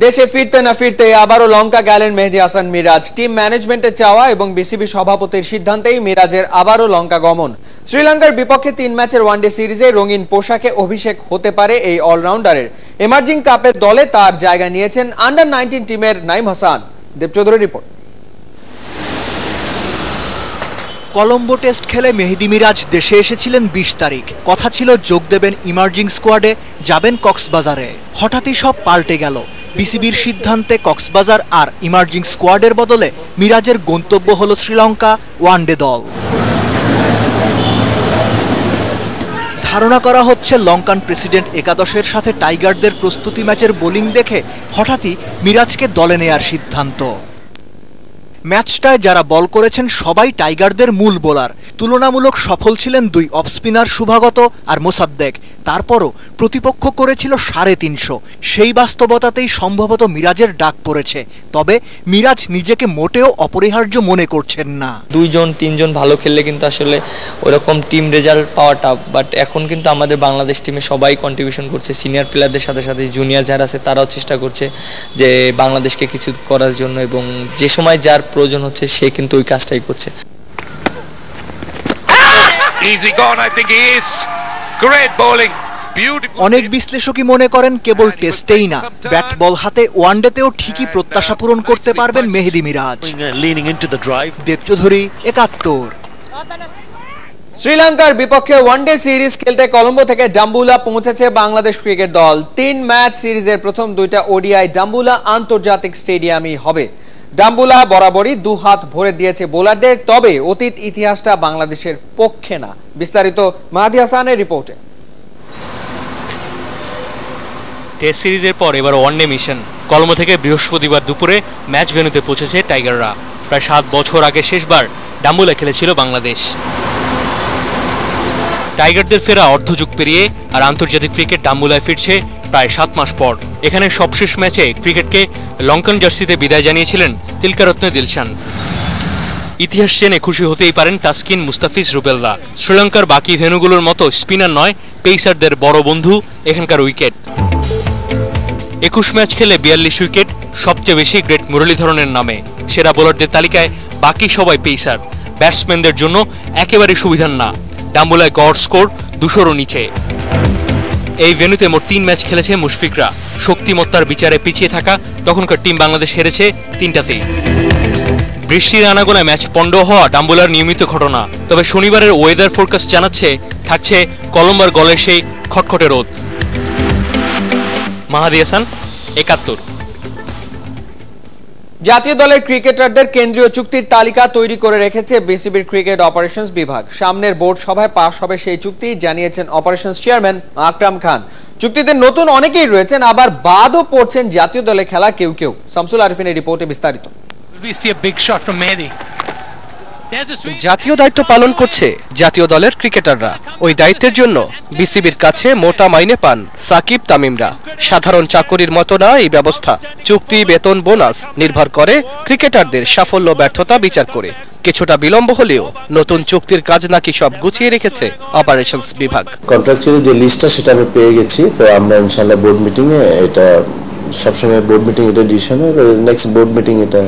দেশে ফিরতে না ফিরতে আবারও লঙ্কা গেলেন মেহেদী হাসান মিরাজ। টিম ম্যানেজমেন্টের চাওয়া এবং বিসিবি সভাপতির সিদ্ধান্তেই মিরাজের আবারও লঙ্কা গমন। শ্রীলঙ্কার বিপক্ষে 3 ম্যাচের ওয়ানডে সিরিজে রঙিন পোশাকে অভিষেক হতে পারে এই অলরাউন্ডারের। এমার্জিং কাপের দলে তার জায়গা নিয়েছেন আন্ডার-19 টিমের নাইম হাসান। দেবচৌধুরী রিপোর্ট। কলম্বো টেস্ট খেলে মেহেদী মিরাজ দেশে এসেছিলেন 20 তারিখ। কথা ছিল যোগ দেবেন ইমার্জিং স্কোয়াডে, যাবেন কক্সবাজারে। হঠাৎই সব পাল্টে গেল। বিসিবির সিদ্ধান্তে কক্সবাজার আর ইমার্জিং স্কোয়াডের বদলে মিরাজের গন্তব্য হলো শ্রীলঙ্কা ওয়ানডে দল। ধারণা করা হচ্ছে লঙ্কান প্রেসিডেন্ট একাদশের সাথে টাইগারদের প্রস্তুতি ম্যাচের বোলিং দেখে হঠাৎই মিরাজকে দলে নেয়ার সিদ্ধান্ত। ম্যাচটায় যারা বল করেছেন সবাই টাইগারদের মূল বোলার। তুলনামূলক সফল ছিলেন 2 অফ স্পিনার শুভাগত আর মোসাদ্দেক। তারপরও প্রতিপক্ষ করেছিল 350। সেই বাস্তবতাতেই সম্ভবত মিরাজের ডাক পড়েছে। তবে মিরাজ নিজেকে মোটেও অপরিহার্য মনে করছেন না। 2-3 জন ভালো খেললে কিন্তু আসলে ওরকম টিম রেজাল্ট পাওয়াটা, বাট এখন কিন্তু আমাদের বাংলাদেশ টিমে সবাই কন্ট্রিবিউশন করছে। সিনিয়র প্লেয়ারদের সাথে সাথে জুনিয়র যারা আছে তারাও চেষ্টা করছে যে বাংলাদেশকে কিছু করার জন্য, এবং যে সময় যার প্রয়োজন হচ্ছে সে কিন্তু ওই কাজটাই করছে। অনেক বিশ্লেষকই মনে করেন কেবল টেস্টেই না, ব্যাট বল হাতে ওয়ানডেতেও ঠিকই প্রত্যাশা পূরণ করতে পারবেন মেহেদী মিরাজ। দেবচৌধুরী, 71। শ্রীলঙ্কার বিপক্ষে ওয়ানডে সিরিজ খেলতে কলম্বো থেকে ডাম্বুলা পৌঁছেছে বাংলাদেশ ক্রিকেট দল। 3 ম্যাচ সিরিজের প্রথম 2টা ওডিআই ডাম্বুলা আন্তর্জাতিক স্টেডিয়ামই হবে। ডাম্বুলা বরাবরই 2 হাত ভরে দিয়েছে বোলারদের, তবে অতীত ইতিহাসটা বাংলাদেশের পক্ষে না। বিস্তারিত মেহেদী হাসানের রিপোর্টে। টেস্ট সিরিজের পর এবার ওয়ানডে মিশন। কলম্বো থেকে বৃহস্পতিবার দুপুরে ম্যাচ ভেন্যুতে পৌঁছেছে টাইগাররা। প্রায় 7 বছর আগে শেষবার ডাম্বুলা খেলেছিল বাংলাদেশ। টাইগারদের ফেরা অর্ধযুগ পেরিয়ে আর আন্তর্জাতিক ক্রিকেট ডাম্বুলায় ফিরছে প্রায় 7 মাস পর। এখানে সবশেষ ম্যাচে ক্রিকেটকে লঙ্কান জার্সিতে বিদায় জানিয়েছিলেন তিলকারত্নে দিলশান। ইতিহাস জেনে খুশি হতেই পারেন তাসকিন, মুস্তাফিজ, রুবেলরা। শ্রীলঙ্কার বাকি ভেন্যুগুলোর মতো স্পিনার নয়, পেসারদের বড় বন্ধু এখানকার উইকেট। 21 ম্যাচ খেলে 42 উইকেট, সবচেয়ে বেশি গ্রেট মুরলীধরনের নামে। সেরা বোলারদের তালিকায় বাকি সবাই পেসার। ব্যাটসম্যানদের জন্য একেবারে সুবিধার না। ডাম্বুলায় গড় স্কোর 200-র নিচে। এই ভেন্যুতে মোট 3 ম্যাচ খেলেছে মুশফিকরা। শক্তিমত্তার বিচারে পিছিয়ে থাকা তখনকার টিম বাংলাদেশ হেরেছে 3টাতেই। বৃষ্টির আনাগোনায় ম্যাচ পণ্ড হওয়া ডাম্বুলার নিয়মিত ঘটনা। তবে শনিবারের ওয়েদার ফোরকাস্ট জানাচ্ছে থাকছে কলম্বোর গলের সেই খটখটে রোদ। মেহেদী হাসান, 71। জাতীয় দলের ক্রিকেটারদের কেন্দ্রীয় চুক্তির তালিকা তৈরি করে রেখেছে বিসিবির ক্রিকেট অপারেশনস বিভাগ। সামনের বোর্ড সভায় পাশ হবে সেই চুক্তি, জানিয়েছেন অপারেশনস চেয়ারম্যান আকরাম খান। চুক্তিতে নতুন অনেকেই রয়েছেন, আবার বাদও পড়ছেন জাতীয় দলে খেলা কেউ কেউ। শামসুল আরিফিনের রিপোর্টে বিস্তারিত। জাতীয় দায়িত্ব পালন করছে জাতীয় দলের ক্রিকেটাররা। ওই দায়িত্বের জন্য বিসিবির কাছে মোটা মাইনে পান সাকিব, তামিমরা। সাধারণ চাকরির মতো না এই ব্যবস্থা। চুক্তি, বেতন, বোনাস নির্ভর করে ক্রিকেটারদের সাফল্য ব্যর্থতা বিচার করে। কিছুটা বিলম্ব হলেও নতুন চুক্তির কাজ নাকি সব গুছিয়ে রেখেছে অপারেশনস বিভাগ। কন্ট্রাকচুয়াল যে লিস্টটা সেটা আমরা পেয়ে গেছি, তো আমরা ইনশাআল্লাহ বোর্ড মিটিং এ এটা সবসময় বোর্ড মিটিং এটা ডিসিশন হয়, নেক্সট বোর্ড মিটিং এটা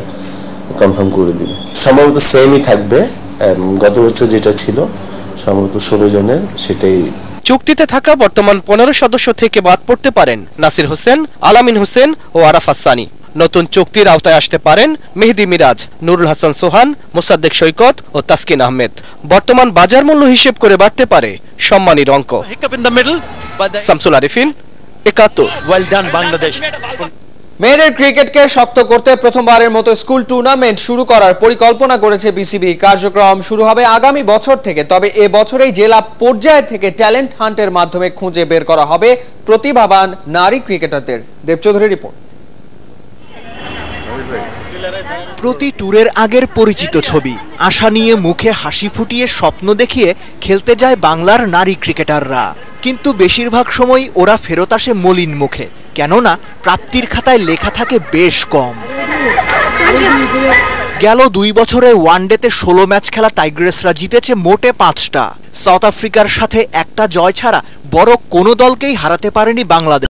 কনফার্ম করে দিবে। সম্ভবত সেমই থাকবে, গত বছর যেটা ছিল সম্ভবত 16 জনের, সেটাই। চুক্তিতে থাকা বর্তমান 15 সদস্য থেকে বাদ পড়তে পারেন নাসির হোসেন, আলামিন হোসেন ও আরাফাত সানি। নতুন চুক্তির আওতায় আসতে পারেন মেহেদী মিরাজ, নুরুল হাসান সোহান, মোসাদ্দেক সৈকত ও তাসকিন আহমেদ। বর্তমান বাজার মূল্য হিসেব করে বাড়তে পারে সম্মানীর অঙ্ক। শামসুল আরিফিন, 71। Well done Bangladesh. মেয়েদের ক্রিকেটকে শক্ত করতে প্রথমবারের মতো স্কুল টুর্নামেন্ট শুরু করার পরিকল্পনা করেছে বিসিবি। কার্যক্রম শুরু হবে আগামী বছর থেকে। তবে এ বছরেই জেলা পর্যায় থেকে ট্যালেন্ট হান্টের মাধ্যমে খুঁজে বের করা হবে প্রতিভাবান নারী ক্রিকেটারদের। দেবচৌধুরী রিপোর্ট। প্রতি ট্যুরের আগের পরিচিত ছবি, আশা নিয়ে মুখে হাসি ফুটিয়ে স্বপ্ন দেখিয়ে খেলতে যায় বাংলার নারী ক্রিকেটাররা। কিন্তু বেশিরভাগ সময় ওরা ফেরত আসে মলিন মুখে, কেননা প্রাপ্তির খাতায় লেখা থাকে বেশ কম। গেল 2 বছরে ওয়ানডেতে 16 ম্যাচ খেলা টাইগ্রেসরা জিতেছে মোটে 5টা। সাউথ আফ্রিকার সাথে একটা জয় ছাড়া বড় কোনো দলকেই হারাতে পারেনি বাংলাদেশ।